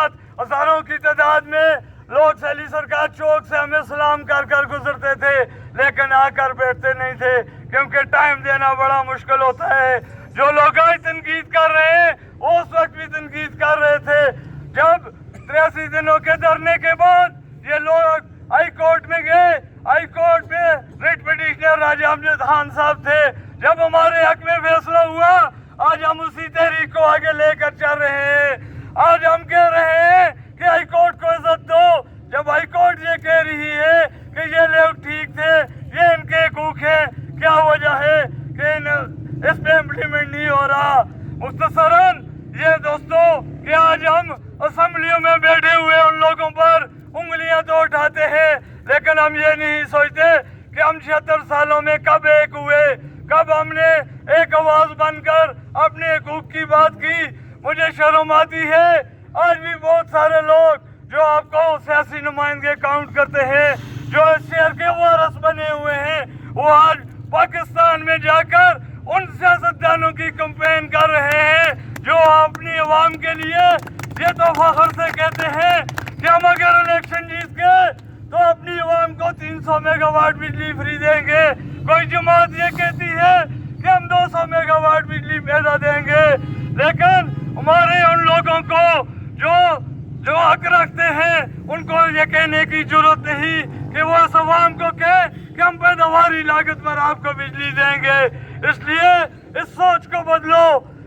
साथ हजारों की तादाद में लोग सैली सरकार चौक से हमें सलाम कर कर गुजरते थे, लेकिन आकर बैठते नहीं थे क्योंकि टाइम देना बड़ा मुश्किल होता है। जो लोग आज तनकीद कर रहे हैं वो उस वक्त भी तनकीद कर रहे थे जब 83 दिनों के धरने के बाद ये लोग हाई कोर्ट में गए। हाई कोर्ट में रिट पिटिशनर राजा अमजद खान साहब थे। जब हमारे हक में फैसला हुआ, आज हम उसी तहरीक को आगे लेकर चल रहे हैं। आज हम कह रहे हैं कि हाई कोर्ट को इज्जत दो। जब हाई कोर्ट ये कह रही है कि ये लोग ठीक थे, ये इनके हकूक है, क्या वजह है कि इस पे इम्प्लीमेंट नहीं हो रहा। मुख्तसरन ये दोस्तों कि आज हम असेंबलियों में बैठे हुए उन लोगों पर उंगलियां तो उठाते हैं, लेकिन हम ये नहीं सोचते कि हम 76 सालों में कब एक हुए, कब हमने एक आवाज बनकर अपने हकूक की बात की। मुझे शर्म आती है आज भी बहुत सारे लोग जो आपको सियासी नुमाइंदे काउंट करते हैं, जो इस शहर के वारिस बने हुए हैं, वो आज पाकिस्तान में जाकर उन सियासतदानों की कंपेन कर रहे हैं जो अपनी अवाम के लिए ये तो फख्र से कहते हैं कि हम अगर इलेक्शन जीत गए तो अपनी अवाम को 300 मेगावाट बिजली फ्री देंगे। कोई जमात ये कहती है कि हम 200 मेगावाट बिजली पैदा देंगे, लेकिन हमारे उन लोगों को जो हक रखते हैं उनको ये कहने की जरूरत नहीं कि वो इस अवाम को कहे कि हम पैदावारी लागत पर आपको बिजली देंगे। इसलिए इस सोच को बदलो,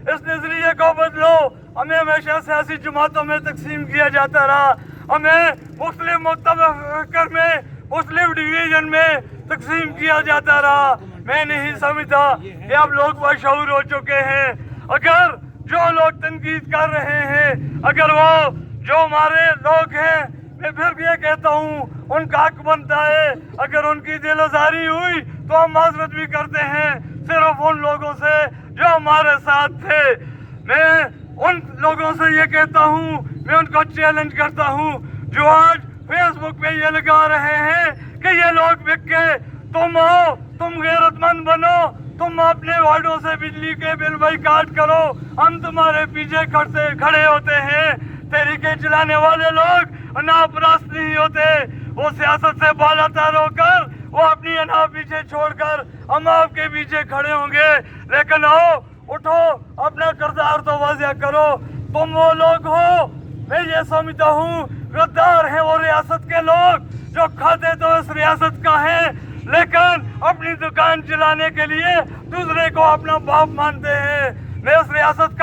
इस नजरिए को बदलो। हमें हमेशा सियासी जमातों में तकसीम किया जाता रहा, हमें मुख्तलिफ मुख्तलिफ में मुख्तलिफ डिवीजन में तकसीम किया जाता रहा। मैं नहीं समझता कि अब लोग बाशऊर हो चुके हैं। अगर जो लोग तनकीद कर रहे हैं, अगर वो जो हमारे लोग हैं, मैं फिर ये कहता हूँ उनका हक बनता है। अगर उनकी दिलआज़ारी हुई तो हम माजरत भी करते हैं सिर्फ उन लोगों से जो हमारे साथ थे। मैं उन लोगों से ये कहता हूँ, मैं उनको चैलेंज करता हूँ जो आज फेसबुक पे ये लगा रहे हैं कि ये लोग बिक गए। तुम आओ, तुम गैरतमंद बनो, तुम अपने वार्डों से बिजली के बिल बाइकाट करो, हम तुम्हारे पीछे खड़े होते हैं। तहरीके चलाने वाले लोग अनापरस्त नहीं होते, वो सियासत से बालातर होकर वो अपनी अना पीछे छोड़कर हम आपके पीछे खड़े होंगे। लेकिन आओ, उठो, अपना किरदार तो वाज़ेह करो। तुम वो लोग हो, मैं ये समझता हूँ गद्दार हैं वो रियासत के लोग जो खाते तो इस रियासत का है, लेकिन अपनी दुकान चलाने के लिए दूसरे को अपना बाप मानते हैं। मैं इस रियासत का